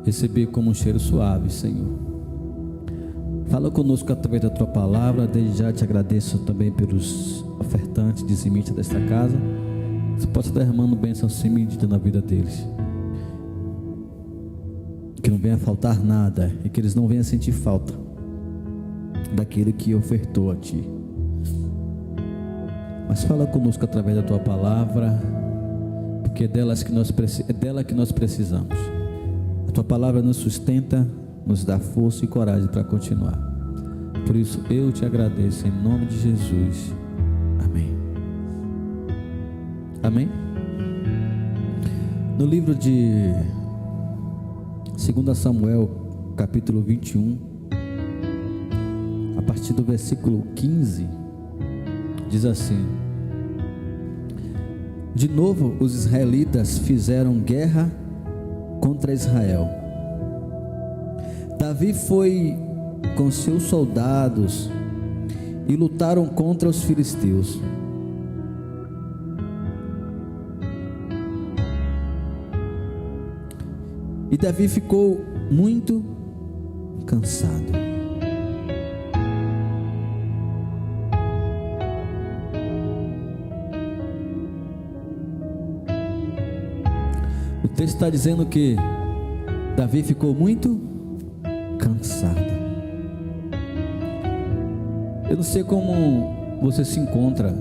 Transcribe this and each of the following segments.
receber como um cheiro suave, Senhor. Fala conosco através da Tua palavra. Desde já te agradeço também pelos ofertantes, dizimistas desta casa. Você pode estar derramando bênção sem medida na vida deles. Que não venha faltar nada e que eles não venham sentir falta daquele que ofertou a Ti. Mas fala conosco através da Tua palavra, porque é dela que nós precisamos. A Tua palavra nos sustenta, nos dá força e coragem para continuar. Por isso eu te agradeço em nome de Jesus. Amém. Amém. No livro de 2 Samuel, capítulo 21, a partir do versículo 15, diz assim: de novo os israelitas fizeram guerra contra Israel. Davi foi com seus soldados e lutaram contra os filisteus. E Davi ficou muito cansado. O texto está dizendo que Davi ficou muito cansado. Eu não sei como você se encontra,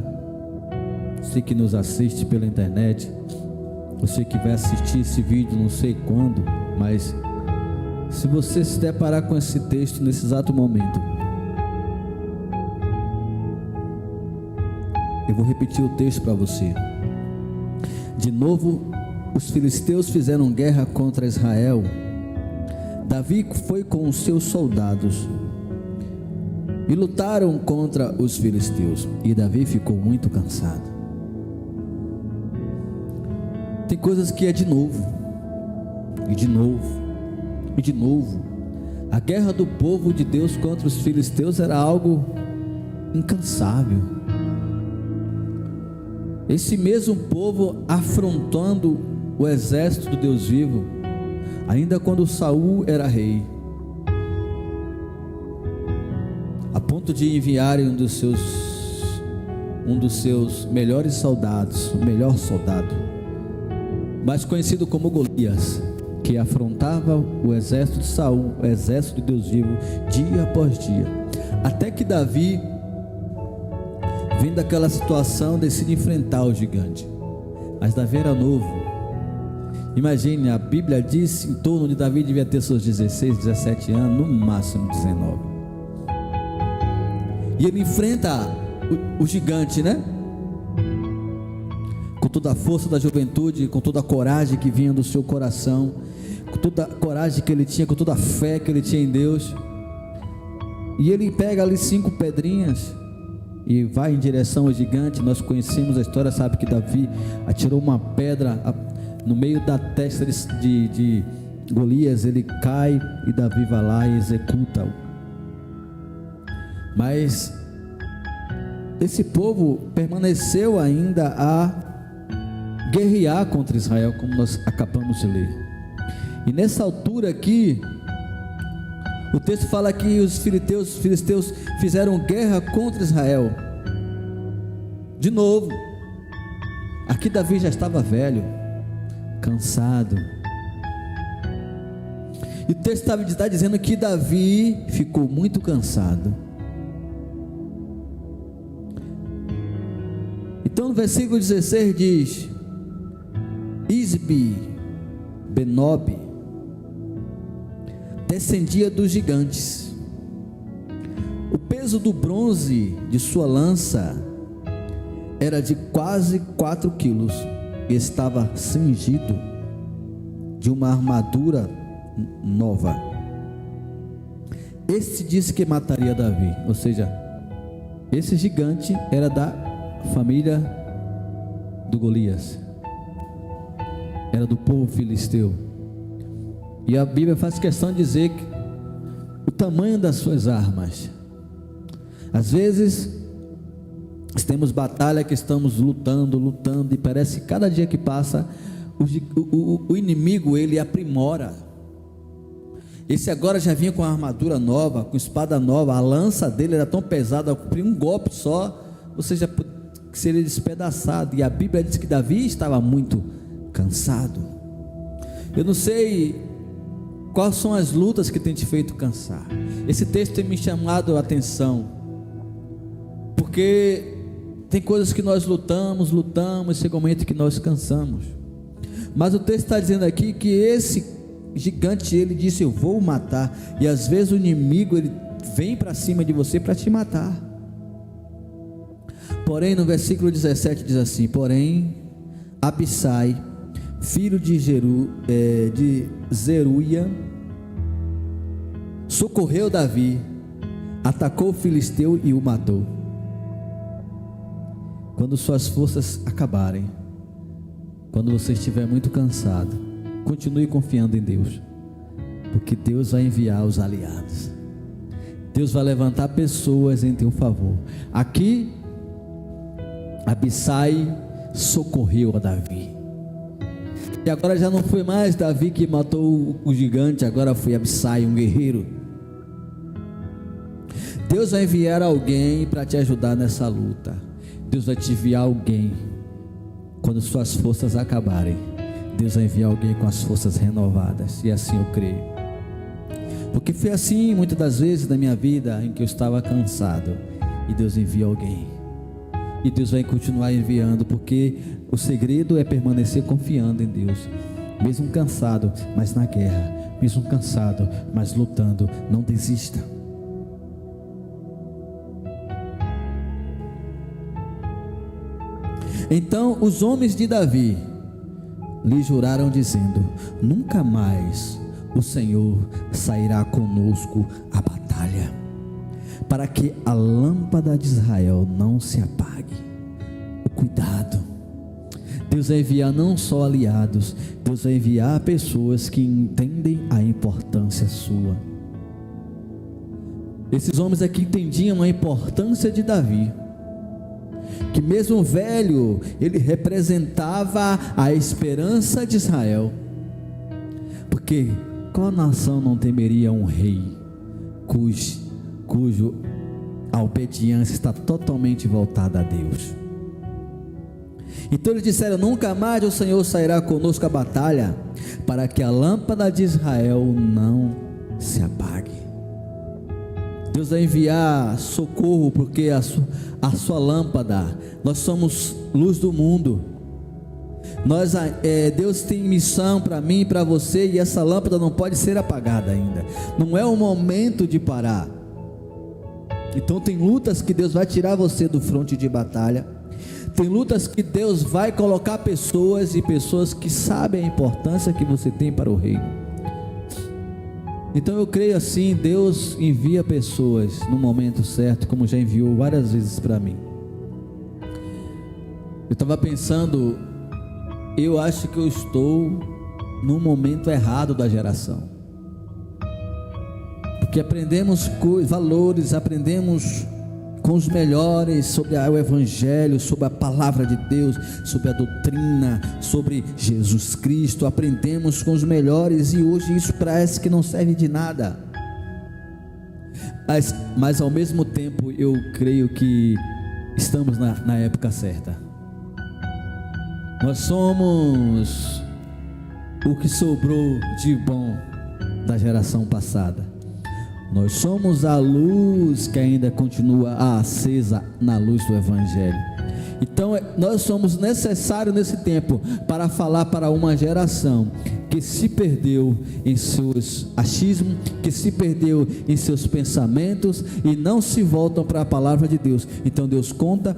você que nos assiste pela internet, você que vai assistir esse vídeo não sei quando, mas se você se deparar com esse texto nesse exato momento, eu vou repetir o texto para você. De novo os filisteus fizeram guerra contra Israel. Davi foi com os seus soldados e lutaram contra os filisteus, e Davi ficou muito cansado. Tem coisas que é de novo, e de novo, e de novo. A guerra do povo de Deus contra os filisteus era algo incansável. Esse mesmo povo afrontando o exército do Deus vivo, ainda quando Saul era rei, a ponto de enviarem um dos seus melhores soldados, o melhor soldado, mais conhecido como Golias, que afrontava o exército de Saul, o exército de Deus vivo, dia após dia, até que Davi, vendo aquela situação, decide enfrentar o gigante. Mas Davi era novo. Imagine, a Bíblia diz em torno de Davi devia ter seus 16, 17 anos, no máximo 19. E ele enfrenta o gigante, né? Com toda a força da juventude, com toda a coragem que vinha do seu coração, com toda a coragem que ele tinha, com toda a fé que ele tinha em Deus. E ele pega ali 5 pedrinhas e vai em direção ao gigante. Nós conhecemos a história, sabe que Davi atirou uma pedra no meio da testa de Golias, ele cai e Davi vai lá e executa-o. Mas esse povo permaneceu ainda a guerrear contra Israel, como nós acabamos de ler. E nessa altura aqui, o texto fala que os filisteus fizeram guerra contra Israel. De novo, aqui Davi já estava velho, cansado. E o texto está dizendo que Davi ficou muito cansado. Então no versículo 16 diz: Isbi Benob descendia dos gigantes. O peso do bronze de sua lança era de quase 4 quilos. E estava cingido de uma armadura nova. Este disse que mataria Davi, ou seja, esse gigante era da família do Golias, era do povo filisteu. E a Bíblia faz questão de dizer que o tamanho das suas armas. Às vezes temos batalha que estamos lutando, e parece que cada dia que passa o inimigo ele aprimora Esse agora já vinha com a armadura nova, com espada nova, a lança dele era tão pesada, ao cumprir um golpe só, você já seria despedaçado. E a Bíblia diz que Davi estava muito cansado. Eu não sei quais são as lutas que tem te feito cansar. Esse texto tem me chamado a atenção, porque tem coisas que nós lutamos, chega um momento que nós cansamos. Mas o texto está dizendo aqui que esse gigante, ele disse: eu vou matar. E às vezes o inimigo, ele vem para cima de você para te matar. Porém, no versículo 17 diz assim: porém, Abissai, filho de Zeruia, socorreu Davi, atacou o filisteu e o matou. Quando suas forças acabarem, quando você estiver muito cansado, continue confiando em Deus, porque Deus vai enviar os aliados. Deus vai levantar pessoas em teu favor. Aqui, Abissai socorreu a Davi. E agora já não foi mais Davi que matou o gigante, agora foi Abissai, um guerreiro. Deus vai enviar alguém para te ajudar nessa luta. Deus vai te enviar alguém quando suas forças acabarem. Deus vai enviar alguém com as forças renovadas. E assim eu creio, porque foi assim muitas das vezes na minha vida em que eu estava cansado, e Deus envia alguém, e Deus vai continuar enviando, porque o segredo é permanecer confiando em Deus, mesmo cansado, mas na guerra, mesmo cansado, mas lutando. Não desista. Então os homens de Davi lhe juraram dizendo: nunca mais o Senhor sairá conosco à batalha, para que a lâmpada de Israel não se apague. O cuidado. Deus vai enviar não só aliados, Deus vai enviar pessoas que entendem a importância sua. Esses homens aqui entendiam a importância de Davi, que mesmo velho, ele representava a esperança de Israel. Porque qual nação não temeria um rei cujo a obediência está totalmente voltada a Deus? Então eles disseram: nunca mais o Senhor sairá conosco à batalha, para que a lâmpada de Israel não se apague. Deus vai enviar socorro, porque a sua lâmpada, nós somos luz do mundo. Deus tem missão para mim e para você, e essa lâmpada não pode ser apagada ainda. Não é o momento de parar. Então tem lutas que Deus vai tirar você do fronte de batalha. Tem lutas que Deus vai colocar pessoas, e pessoas que sabem a importância que você tem para o reino. Então eu creio assim, Deus envia pessoas no momento certo, como já enviou várias vezes para mim. Eu estava pensando, eu acho que eu estou no momento errado da geração, porque aprendemos valores, aprendemos com os melhores sobre o Evangelho, sobre a palavra de Deus, sobre a doutrina, sobre Jesus Cristo. Aprendemos com os melhores, e hoje isso parece que não serve de nada. Mas ao mesmo tempo eu creio que estamos na época certa. Nós somos o que sobrou de bom da geração passada. Nós somos a luz que ainda continua acesa na luz do Evangelho. Então nós somos necessários nesse tempo para falar para uma geração que se perdeu em seus achismos, que se perdeu em seus pensamentos e não se voltam para a palavra de Deus. Então Deus conta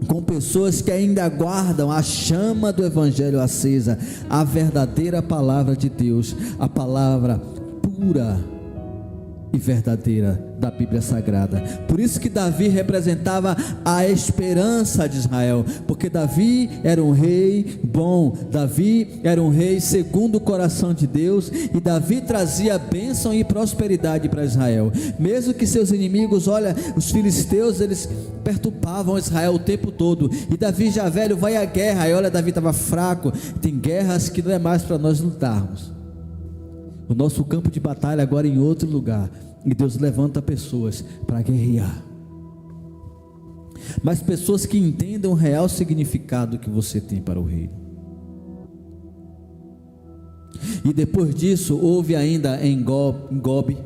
com pessoas que ainda guardam a chama do Evangelho acesa, a verdadeira palavra de Deus, a palavra pura e verdadeira da Bíblia Sagrada. Por isso que Davi representava a esperança de Israel, porque Davi era um rei bom, Davi era um rei segundo o coração de Deus, e Davi trazia bênção e prosperidade para Israel, mesmo que seus inimigos, olha, os filisteus, eles perturbavam Israel o tempo todo, e Davi já velho vai à guerra, e olha, Davi estava fraco. Tem guerras que não é mais para nós lutarmos. O nosso campo de batalha agora é em outro lugar, e Deus levanta pessoas para guerrear, mas pessoas que entendam o real significado que você tem para o reino. E depois disso houve ainda em Gobe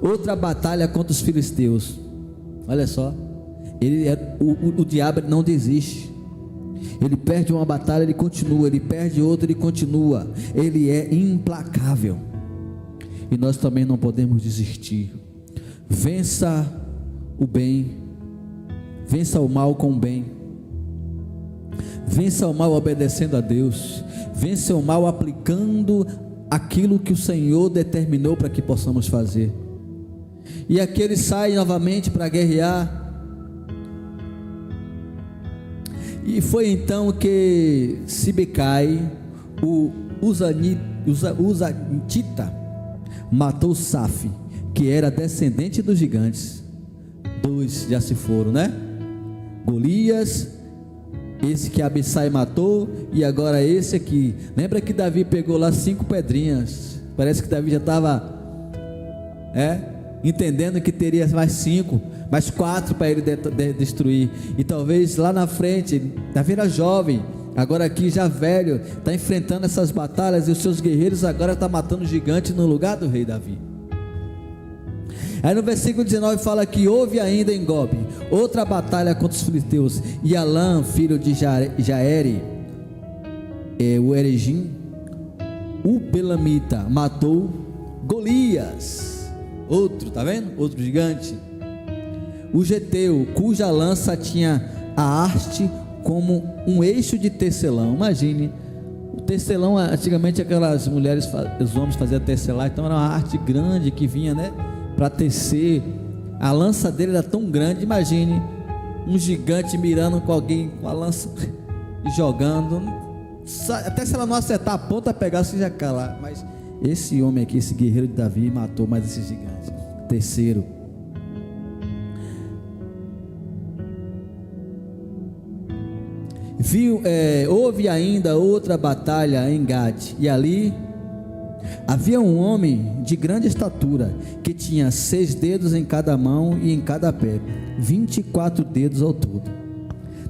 outra batalha contra os filisteus. Olha só, o diabo não desiste. Ele perde uma batalha, ele continua, ele perde outra, ele continua. Ele é implacável. E nós também não podemos desistir. Vença o bem, vença o mal com o bem, vença o mal obedecendo a Deus, vença o mal aplicando aquilo que o Senhor determinou para que possamos fazer. E aqui ele sai novamente para guerrear. E foi então que Sibecai, o Uzanitita, matou Saf, que era descendente dos gigantes. 2 já se foram, né? Golias, esse que Abissai matou, e agora esse aqui. Lembra que Davi pegou lá 5 pedrinhas? Parece que Davi já estava entendendo que teria mais 5, mais 4 para ele destruir. E talvez lá na frente, Davi era jovem, agora aqui já velho, está enfrentando essas batalhas, e os seus guerreiros agora estão matando gigantes no lugar do rei Davi. Aí no versículo 19 fala que houve ainda em Gobe outra batalha contra os filisteus, e Alã, filho de Jaere, o Erejim, o Belamita, matou Golias, outro, tá vendo? Outro gigante. O Geteu, cuja lança tinha a haste como um eixo de tecelão. Imagine, o tecelão, antigamente aquelas mulheres, os homens faziam tecelar, então era uma arte grande que vinha, né, para tecer. A lança dele era tão grande, imagine um gigante mirando com alguém com a lança e jogando, até se ela não acertar a ponta, pegar, se já calar. Mas esse homem aqui, esse guerreiro de Davi, matou mais esse gigante. Terceiro, houve ainda outra batalha em Gade, e ali havia um homem de grande estatura, que tinha 6 dedos em cada mão e em cada pé, 24 dedos ao todo.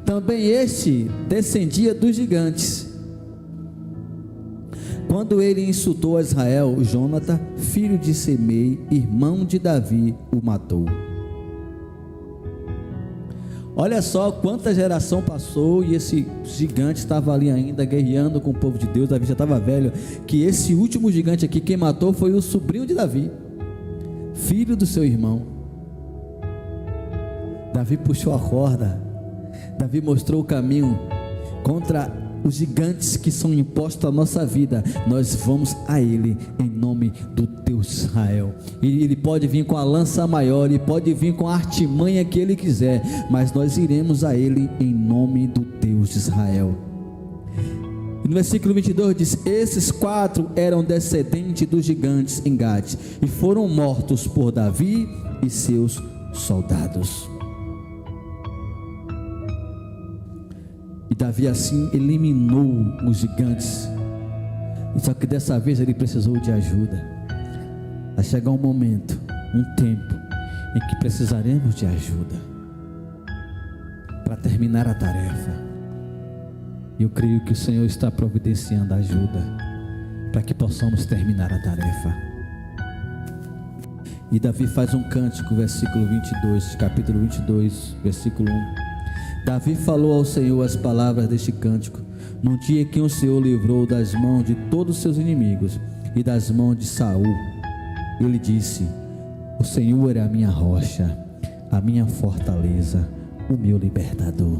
Também este descendia dos gigantes. Quando ele insultou a Israel, Jonatã, filho de Semei, irmão de Davi, o matou. Olha só quanta geração passou, e esse gigante estava ali ainda guerreando com o povo de Deus. Davi já estava velho. Que esse último gigante aqui, quem matou foi o sobrinho de Davi, filho do seu irmão. Davi puxou a corda, Davi mostrou o caminho contra os gigantes que são impostos à nossa vida. Nós vamos a ele em nome do Deus Israel. E ele pode vir com a lança maior, ele pode vir com a artimanha que ele quiser, mas nós iremos a ele em nome do Deus de Israel. E no versículo 22 diz: esses 4 eram descendentes dos gigantes em Gade, e foram mortos por Davi e seus soldados. E Davi assim eliminou os gigantes. Só que dessa vez ele precisou de ajuda. Vai chegar um momento, um tempo, em que precisaremos de ajuda para terminar a tarefa. E eu creio que o Senhor está providenciando ajuda para que possamos terminar a tarefa. E Davi faz um cântico, versículo 22, capítulo 22, versículo 1. Davi falou ao Senhor as palavras deste cântico no dia que o Senhor livrou das mãos de todos os seus inimigos e das mãos de Saul. Ele disse: o Senhor é a minha rocha, a minha fortaleza, o meu libertador.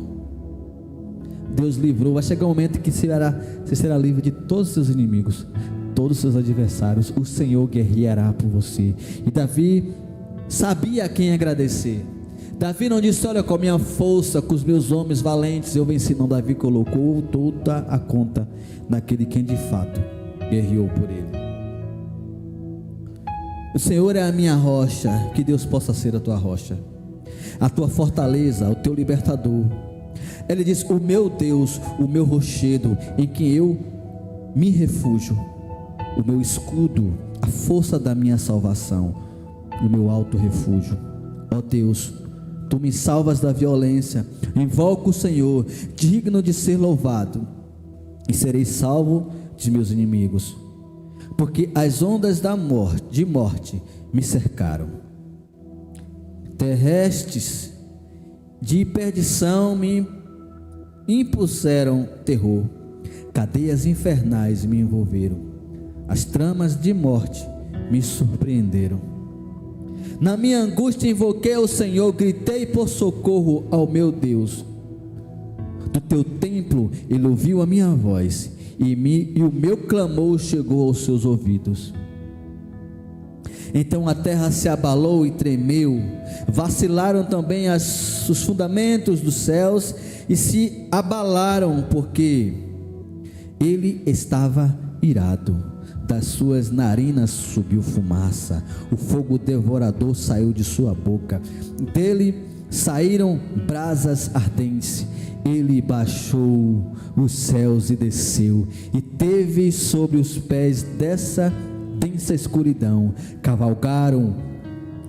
Deus livrou. Vai chegar um momento em que você será livre de todos os seus inimigos, todos os seus adversários. O Senhor guerreará por você. E Davi sabia a quem agradecer. Davi não disse: olha, com a minha força, com os meus homens valentes eu venci. Não, Davi colocou toda a conta naquele quem de fato guerreou por ele. O Senhor é a minha rocha. Que Deus possa ser a tua rocha, a tua fortaleza, o teu libertador. Ele diz: o meu Deus, o meu rochedo, em quem eu me refúgio, o meu escudo, a força da minha salvação, o meu alto refúgio. Ó Deus, tu me salvas da violência. Invoco o Senhor, digno de ser louvado, e serei salvo de meus inimigos, porque as ondas de morte me cercaram. Terrestres de perdição me impuseram terror. Cadeias infernais me envolveram. As tramas de morte me surpreenderam. Na minha angústia invoquei ao Senhor, gritei por socorro ao meu Deus. Do teu templo ele ouviu a minha voz, e o meu clamor chegou aos seus ouvidos. Então a terra se abalou e tremeu, vacilaram também os fundamentos dos céus e se abalaram, porque ele estava irado. Das suas narinas subiu fumaça, o fogo devorador saiu de sua boca, dele saíram brasas ardentes. Ele baixou os céus e desceu, e teve sobre os pés dessa densa escuridão.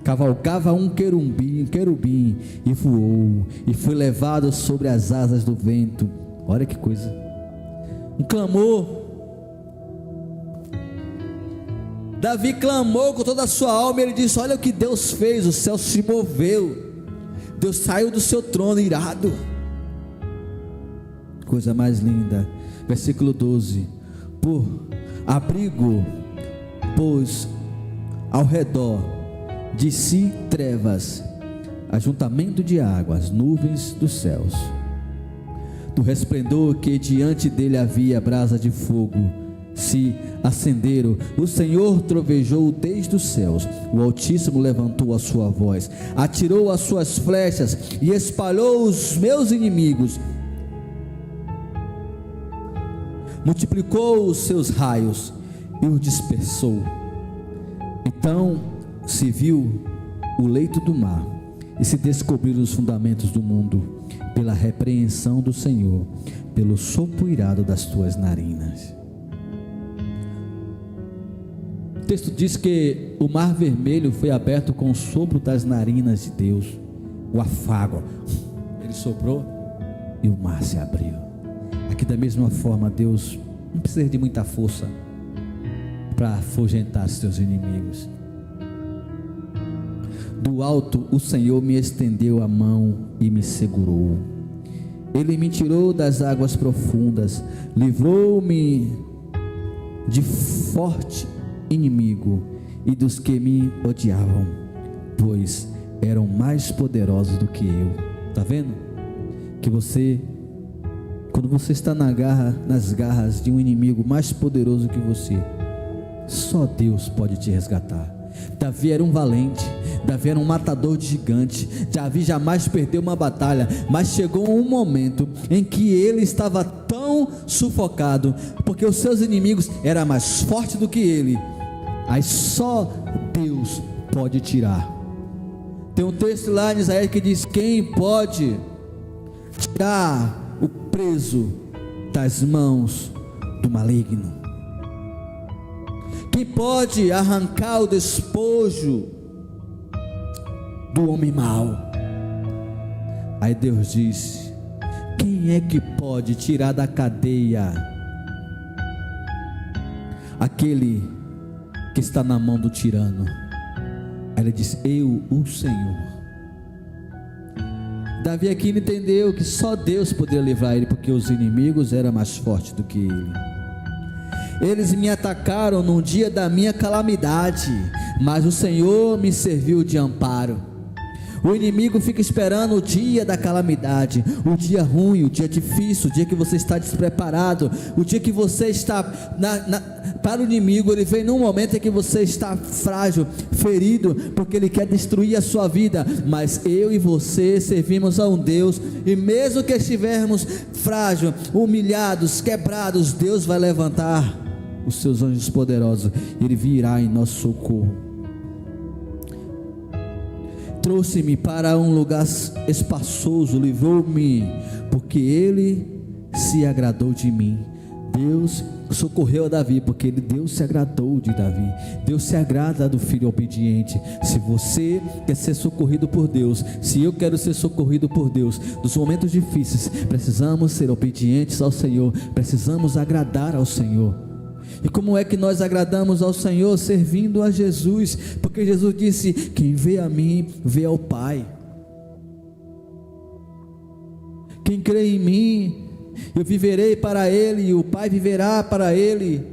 Cavalgava um querubim e voou, e foi levado sobre as asas do vento. Olha que coisa, um clamor. Davi clamou com toda a sua alma, e ele disse: olha o que Deus fez, o céu se moveu, Deus saiu do seu trono irado. Coisa mais linda, versículo 12: por abrigo pôs ao redor de si trevas, ajuntamento de águas, nuvens dos céus. Do resplendor que diante dele havia brasa de fogo, se acenderam. O Senhor trovejou desde os céus, o Altíssimo levantou a sua voz, atirou as suas flechas e espalhou os meus inimigos. Multiplicou os seus raios e os dispersou. Então se viu o leito do mar, e se descobriram os fundamentos do mundo, pela repreensão do Senhor, pelo sopro irado das tuas narinas. O texto diz que o mar vermelho foi aberto com o sopro das narinas de Deus, o afago. Ele soprou e o mar se abriu. Aqui da mesma forma, Deus não precisa de muita força para afugentar os teus inimigos. Do alto o Senhor me estendeu a mão e me segurou. Ele me tirou das águas profundas, livrou-me de forte inimigo e dos que me odiavam, pois eram mais poderosos do que eu. Está vendo? Que quando você está nas garras de um inimigo mais poderoso que você, só Deus pode te resgatar. Davi era um valente, Davi era um matador de gigante. Davi jamais perdeu uma batalha, mas chegou um momento em que ele estava tão sufocado, porque os seus inimigos eram mais fortes do que ele. Aí só Deus pode tirar. Tem um texto lá em Isaías que diz: quem pode tirar o preso das mãos do maligno? Quem pode arrancar o despojo do homem mau? Aí Deus disse: quem é que pode tirar da cadeia aquele que está na mão do tirano? Aí ele disse: eu, o Senhor. Davi aqui entendeu que só Deus poderia livrar ele, porque os inimigos eram mais fortes do que ele. Eles me atacaram no dia da minha calamidade, mas o Senhor me serviu de amparo. O inimigo fica esperando o dia da calamidade, o dia ruim, o dia difícil, o dia que você está despreparado, o dia que você está para o inimigo. Ele vem num momento em que você está frágil, ferido, porque ele quer destruir a sua vida. Mas eu e você servimos a um Deus, e mesmo que estivermos frágeis, humilhados, quebrados, Deus vai levantar os seus anjos poderosos, ele virá em nosso socorro. Trouxe-me para um lugar espaçoso, livrou-me, porque ele se agradou de mim. Deus socorreu a Davi, porque Deus se agradou de Davi. Deus se agrada do filho obediente. Se você quer ser socorrido por Deus, se eu quero ser socorrido por Deus, nos momentos difíceis, precisamos ser obedientes ao Senhor, precisamos agradar ao Senhor. E como é que nós agradamos ao Senhor? Servindo a Jesus, porque Jesus disse: quem vê a mim, vê ao Pai. Quem crê em mim, eu viverei para ele, e o Pai viverá para ele.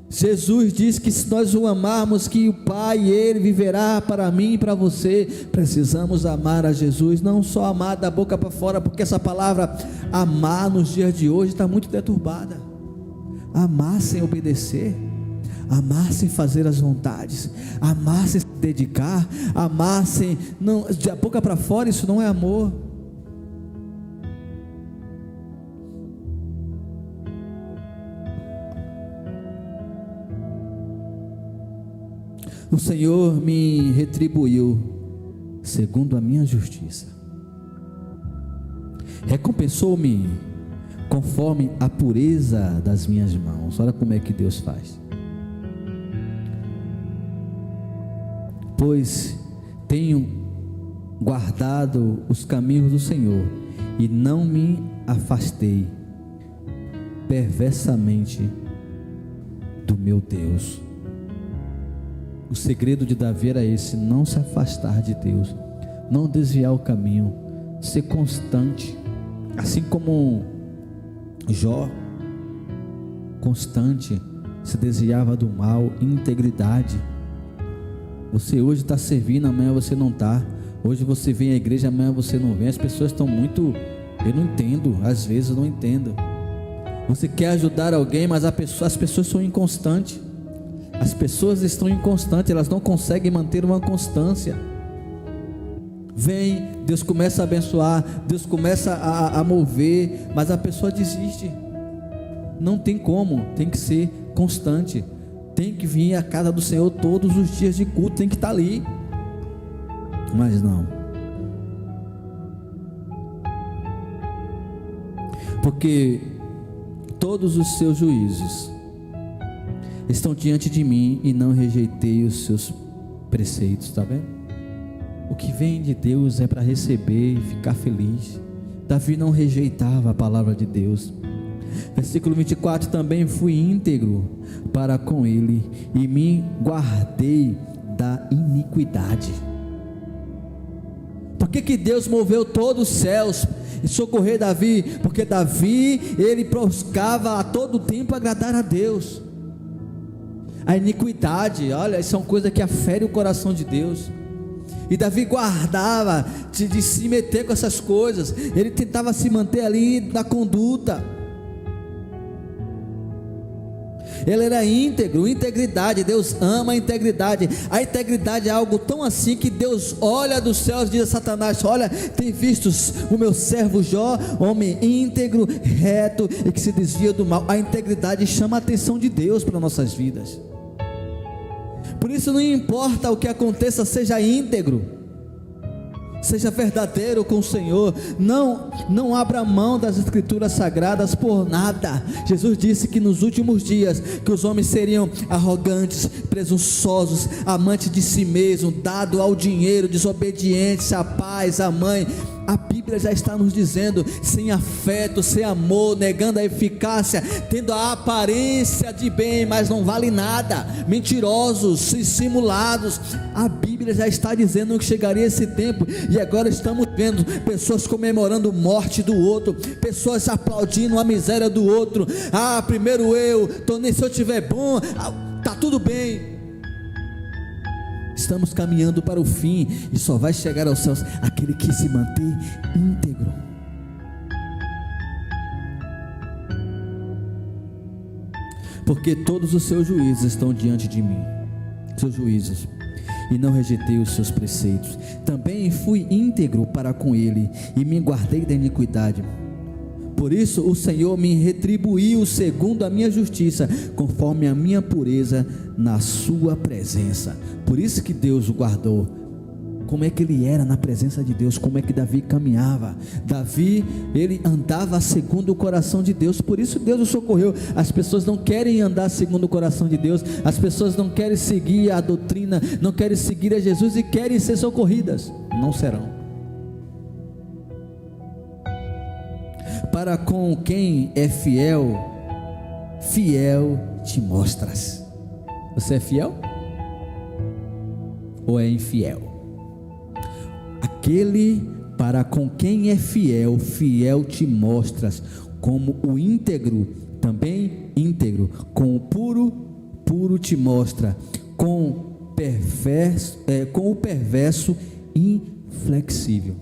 Jesus diz que se nós o amarmos, que o Pai e ele viverá para mim e para você. Precisamos amar a Jesus, não só amar da boca para fora, porque essa palavra amar nos dias de hoje está muito deturbada. Amar sem obedecer, amar sem fazer as vontades, amar sem se dedicar, amar sem, não, da boca para fora, isso não é amor. O Senhor me retribuiu segundo a minha justiça, recompensou-me conforme a pureza das minhas mãos. Olha como é que Deus faz. Pois tenho guardado os caminhos do Senhor e não me afastei perversamente do meu Deus. O segredo de Davi era esse: não se afastar de Deus, não desviar o caminho, ser constante, assim como Jó, constante, se desviava do mal, integridade. Você hoje está servindo, amanhã você não está. Hoje você vem à igreja, amanhã você não vem. As pessoas estão muito, eu não entendo, às vezes eu não entendo. Você quer ajudar alguém, mas as pessoas são inconstantes. As pessoas estão inconstantes, elas não conseguem manter uma constância. Vem, Deus começa a abençoar, Deus começa a mover, mas a pessoa desiste. Não tem como, tem que ser constante. Tem que vir à casa do Senhor todos os dias de culto, tem que estar ali. Mas não, porque todos os seus juízos estão diante de mim e não rejeitei os seus preceitos. Está vendo? O que vem de Deus é para receber e ficar feliz. Davi não rejeitava a palavra de Deus. Versículo 24: também fui íntegro para com ele e me guardei da iniquidade. Por que Deus moveu todos os céus e socorrer Davi? Porque Davi, ele buscava a todo tempo agradar a Deus. A iniquidade, olha, isso é uma coisa que afere o coração de Deus. E Davi guardava de se meter com essas coisas. Ele tentava se manter ali na conduta. Ele era íntegro, integridade. Deus ama a integridade. A integridade é algo tão assim que Deus olha dos céus e diz a Satanás: olha, tem vistos o meu servo Jó, homem íntegro, reto e que se desvia do mal. A integridade chama a atenção de Deus para nossas vidas. Por isso não importa o que aconteça, seja íntegro, seja verdadeiro com o Senhor. Não abra mão das escrituras sagradas por nada. Jesus disse que nos últimos dias que os homens seriam arrogantes, presunçosos, amantes de si mesmo, dado ao dinheiro, desobedientes à pais, à mãe. A Bíblia já está nos dizendo: sem afeto, sem amor, negando a eficácia, tendo a aparência de bem, mas não vale nada, mentirosos, simulados. A Bíblia já está dizendo que chegaria esse tempo, e agora estamos vendo pessoas comemorando a morte do outro, pessoas aplaudindo a miséria do outro. Primeiro eu, se eu tiver bom, tá tudo bem. Estamos caminhando para o fim, e só vai chegar aos céus aquele que se manter íntegro. Porque todos os seus juízos estão diante de mim, seus juízos, e não rejeitei os seus preceitos. Também fui íntegro para com ele e me guardei da iniquidade. Por isso o Senhor me retribuiu segundo a minha justiça, conforme a minha pureza na sua presença. Por isso que Deus o guardou como é que ele era na presença de Deus, como é que Davi caminhava. Davi, ele andava segundo o coração de Deus, por isso Deus o socorreu. As pessoas não querem andar segundo o coração de Deus, as pessoas não querem seguir a doutrina, não querem seguir a Jesus e querem ser socorridas, não serão. Para com quem é fiel, fiel te mostras. Você é fiel? Ou é infiel? Aquele para com quem é fiel, fiel te mostras, como o íntegro, também íntegro, com o puro, puro te mostra, com o perverso, inflexível.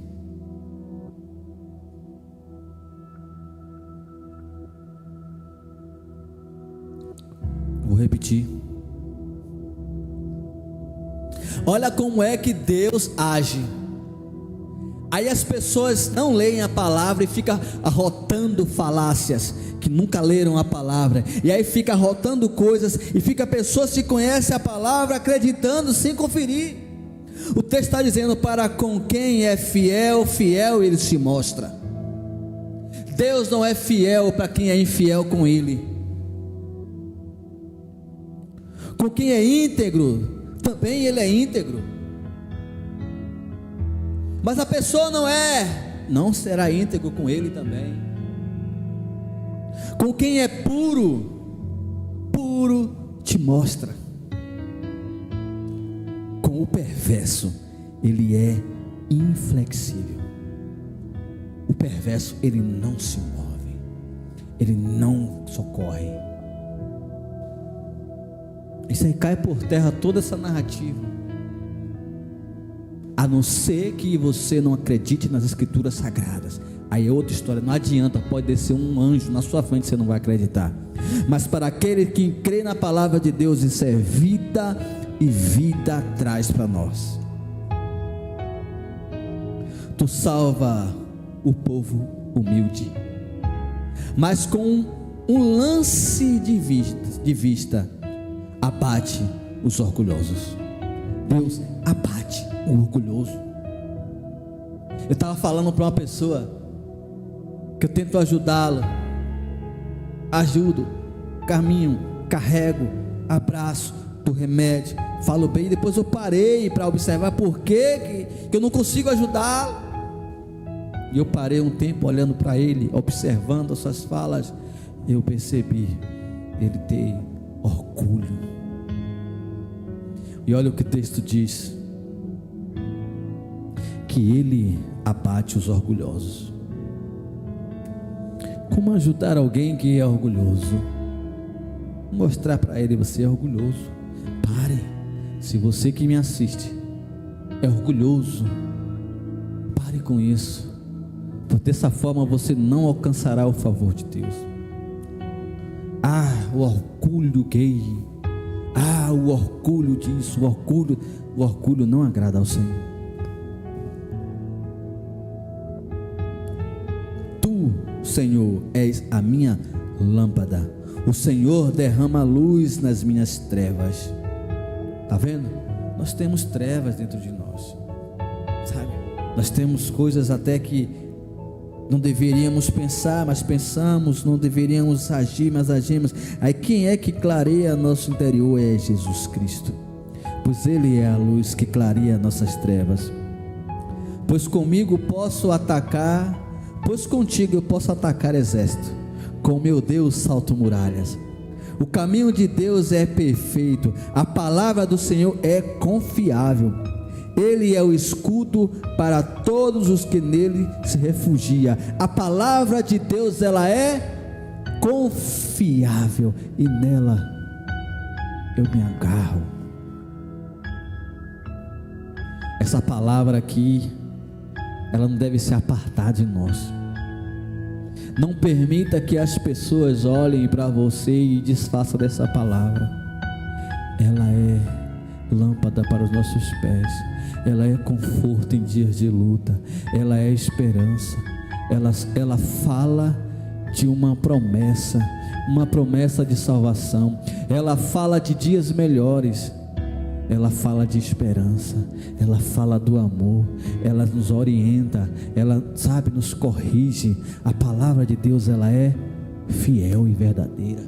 Vou repetir. Olha como é que Deus age. Aí as pessoas não leem a palavra e ficam arrotando falácias, que nunca leram a palavra, e aí fica arrotando coisas, e fica a pessoa se conhece a palavra acreditando sem conferir. O texto está dizendo: para com quem é fiel, fiel ele se mostra. Deus não é fiel para quem é infiel com ele. Com quem é íntegro, também ele é íntegro. Mas a pessoa não será íntegro com ele também. Com quem é puro, puro te mostra. Com o perverso, ele é inflexível. O perverso, ele não se move, ele não socorre. Isso aí cai por terra toda essa narrativa. A não ser que você não acredite nas escrituras sagradas, aí é outra história. Não adianta, pode descer um anjo na sua frente, você não vai acreditar. Mas para aquele que crê na palavra de Deus, isso é vida, e vida traz para nós. Tu salva o povo humilde, mas com um lance de vista abate os orgulhosos. Deus abate o orgulhoso. Eu estava falando para uma pessoa que eu tento ajudá-la, ajudo, caminho, carrego, abraço, do remédio, falo bem, e depois eu parei para observar por que eu não consigo ajudá-lo. E eu parei um tempo olhando para ele, observando as suas falas, eu percebi, ele tem orgulho. E olha o que o texto diz: que ele abate os orgulhosos. Como ajudar alguém que é orgulhoso? Mostrar para ele: você é orgulhoso. Pare. Se você que me assiste é orgulhoso, pare com isso, porque dessa forma você não alcançará o favor de Deus. O orgulho gay, o orgulho disso, o orgulho não agrada ao Senhor. Tu, Senhor, és a minha lâmpada, o Senhor derrama luz nas minhas trevas. Está vendo? Nós temos trevas dentro de nós, sabe? Nós temos coisas até que não deveríamos pensar, mas pensamos, não deveríamos agir, mas agimos. Aí quem é que clareia nosso interior? É Jesus Cristo, pois Ele é a luz que clareia nossas trevas. Pois comigo posso atacar, pois contigo eu posso atacar exército, com meu Deus salto muralhas. O caminho de Deus é perfeito, a palavra do Senhor é confiável. Ele é o escudo para todos os que nele se refugiam. A palavra de Deus, ela é confiável, e nela eu me agarro. Essa palavra aqui, ela não deve se apartar de nós. Não permita que as pessoas olhem para você e desfaçam dessa palavra. Ela é lâmpada para os nossos pés, ela é conforto em dias de luta, ela é esperança, ela fala de uma promessa de salvação, ela fala de dias melhores. ela fala de esperança, ela fala do amor, ela nos orienta, ela, sabe, nos corrige. A palavra de Deus, ela é fiel e verdadeira.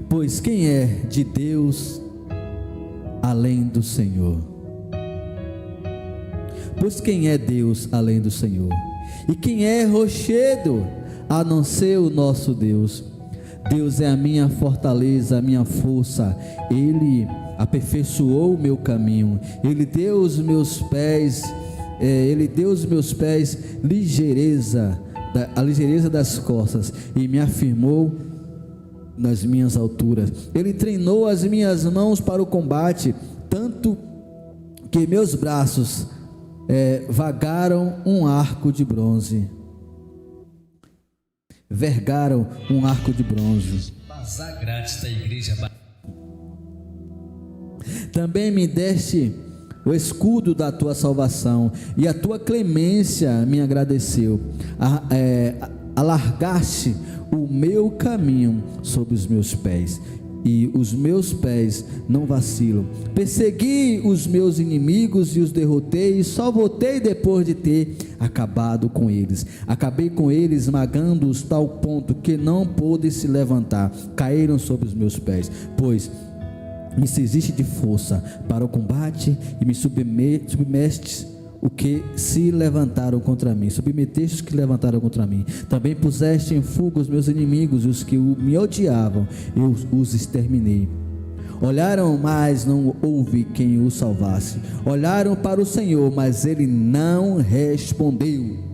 Pois quem é de Deus além do Senhor? Pois quem é Deus além do Senhor? E quem é rochedo a não ser o nosso Deus? Deus é a minha fortaleza, a minha força. Ele aperfeiçoou o meu caminho. Ele deu os meus pés, a ligeireza das costas, e me afirmou nas minhas alturas. Ele treinou as minhas mãos para o combate, tanto que meus braços vergaram um arco de bronze. Bazar grátis da igreja. Também me deste o escudo da tua salvação, e a tua clemência me agradeceu. Alargaste o meu caminho sobre os meus pés, e os meus pés não vacilam. Persegui os meus inimigos e os derrotei, e só voltei depois de ter acabado com eles. Acabei com eles, esmagando-os tal ponto que não pôde se levantar. Caíram sobre os meus pés, pois me cingiste de força para o combate, e me submetestes o que se levantaram contra mim. Submeteste os que levantaram contra mim. Também puseste em fuga os meus inimigos, e os que me odiavam, eu os exterminei. Olharam, mas não houve quem o salvasse. Olharam para o Senhor, mas ele não respondeu.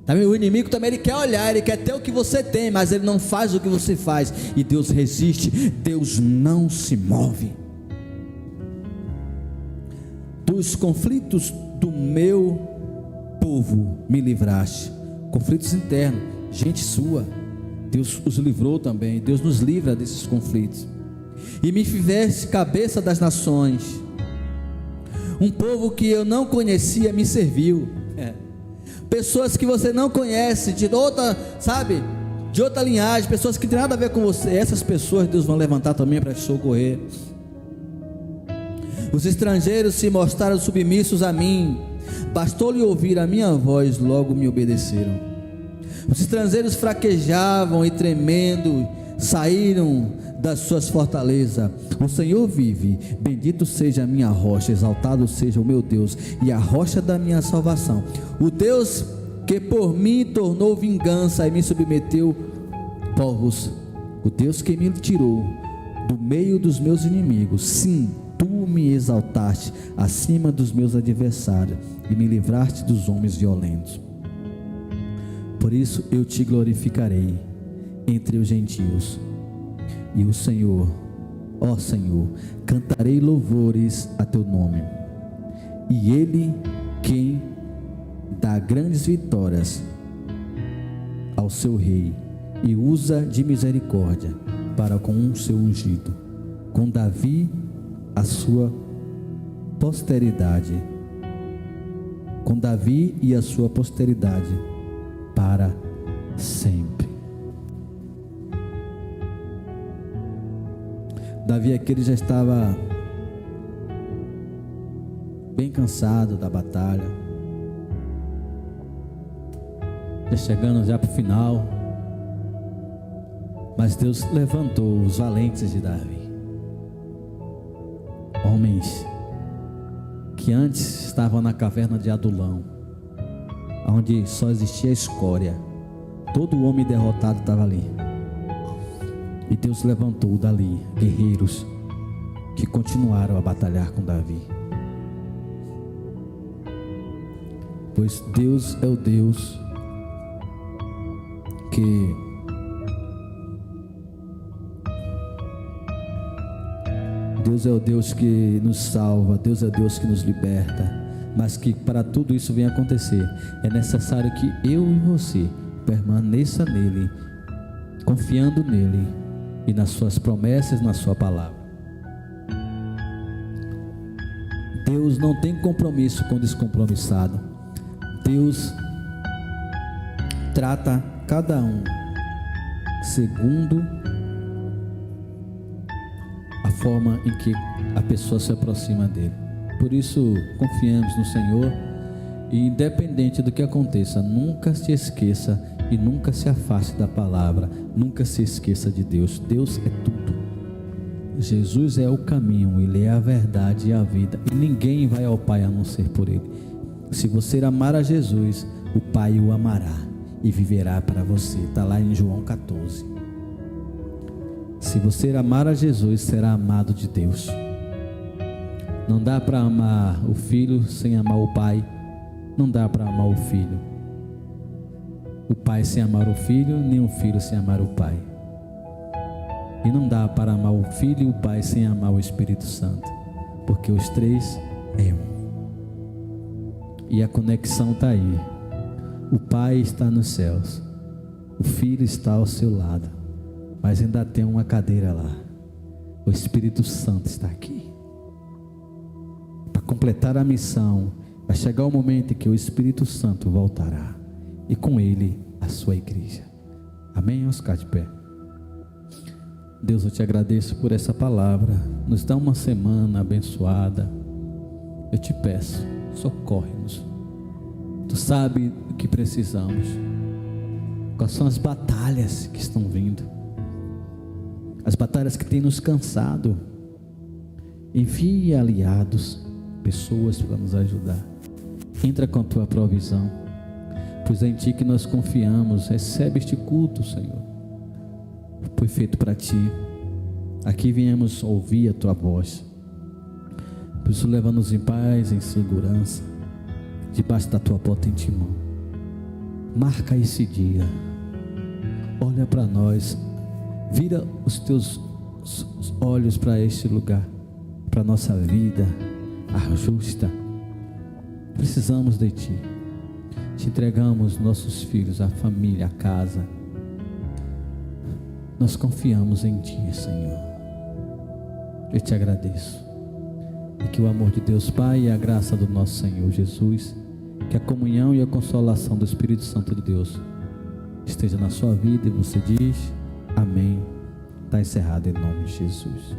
Também o inimigo também, ele quer olhar, ele quer ter o que você tem, mas ele não faz o que você faz. E Deus resiste, Deus não se move. Dos conflitos do meu povo me livraste. Conflitos internos, gente sua, Deus os livrou também. Deus nos livra desses conflitos. E me fizeste cabeça das nações. Um povo que eu não conhecia me serviu. Pessoas que você não conhece, de outra, sabe, de outra linhagem, pessoas que não tem nada a ver com você, essas pessoas Deus vai levantar também para te socorrer. Os estrangeiros se mostraram submissos a mim, bastou-lhe ouvir a minha voz, logo me obedeceram. Os estrangeiros fraquejavam e tremendo saíram das suas fortalezas. O Senhor vive, bendito seja a minha rocha, exaltado seja o meu Deus e a rocha da minha salvação. O Deus que por mim tornou vingança e me submeteu povos. O Deus que me tirou do meio dos meus inimigos. Sim, tu me exaltaste acima dos meus adversários e me livraste dos homens violentos. Por isso eu te glorificarei entre os gentios. E o Senhor, ó Senhor, cantarei louvores a teu nome. E ele quem dá grandes vitórias ao seu rei e usa de misericórdia para com o seu ungido, com Davi a sua posteridade, com Davi e a sua posteridade para sempre. Davi aqui, ele já estava bem cansado da batalha, já chegando já para o final, mas Deus levantou os valentes de Davi, homens que antes estavam na caverna de Adulão, onde só existia escória. Todo homem derrotado estava ali, e Deus levantou dali guerreiros que continuaram a batalhar com Davi, pois Deus é o Deus que nos salva, Deus é o Deus que nos liberta, mas que para tudo isso venha acontecer, é necessário que eu e você permaneça nele, confiando nele e nas suas promessas, na sua palavra. Deus não tem compromisso com descompromissado. Deus trata cada um segundo a forma em que a pessoa se aproxima dele. Por isso, confiemos no Senhor e, independente do que aconteça, nunca se esqueça e nunca se afaste da palavra, nunca se esqueça de Deus. Deus é tudo. Jesus é o caminho, Ele é a verdade e a vida, e ninguém vai ao Pai a não ser por Ele. Se você amar a Jesus, o Pai o amará e viverá para você. Está lá em João 14. Se você amar a Jesus, será amado de Deus. Não dá para amar o Filho sem amar o Pai. Não dá para amar o Filho, o Pai sem amar o Filho, nem o Filho sem amar o Pai. E não dá para amar o Filho e o Pai sem amar o Espírito Santo, porque os três é um. E a conexão está aí. O Pai está nos céus, o Filho está ao seu lado, mas ainda tem uma cadeira lá. O Espírito Santo está aqui para completar a missão. Vai chegar o momento em que o Espírito Santo voltará, e com ele a sua igreja. Amém? Vamos ficar de pé. Deus, eu te agradeço por essa palavra. Nos dá uma semana abençoada. Eu te peço, socorre-nos. Tu sabe o que precisamos. Quais são as batalhas que estão vindo, as batalhas que têm nos cansado. Envie aliados, pessoas para nos ajudar. Entra com a tua provisão, pois é em ti que nós confiamos. Recebe este culto, Senhor, foi feito para ti. Aqui viemos ouvir a tua voz. Por isso, leva-nos em paz, em segurança, debaixo da tua potente mão. Marca esse dia, olha para nós, vira os teus olhos para este lugar, para a nossa vida. Ajusta. Precisamos de ti. Te entregamos nossos filhos, a família, a casa. Nós confiamos em ti, Senhor. Eu te agradeço. E que o amor de Deus Pai e a graça do nosso Senhor Jesus, que a comunhão e a consolação do Espírito Santo de Deus esteja na sua vida. E você diz amém. Está encerrado em nome de Jesus.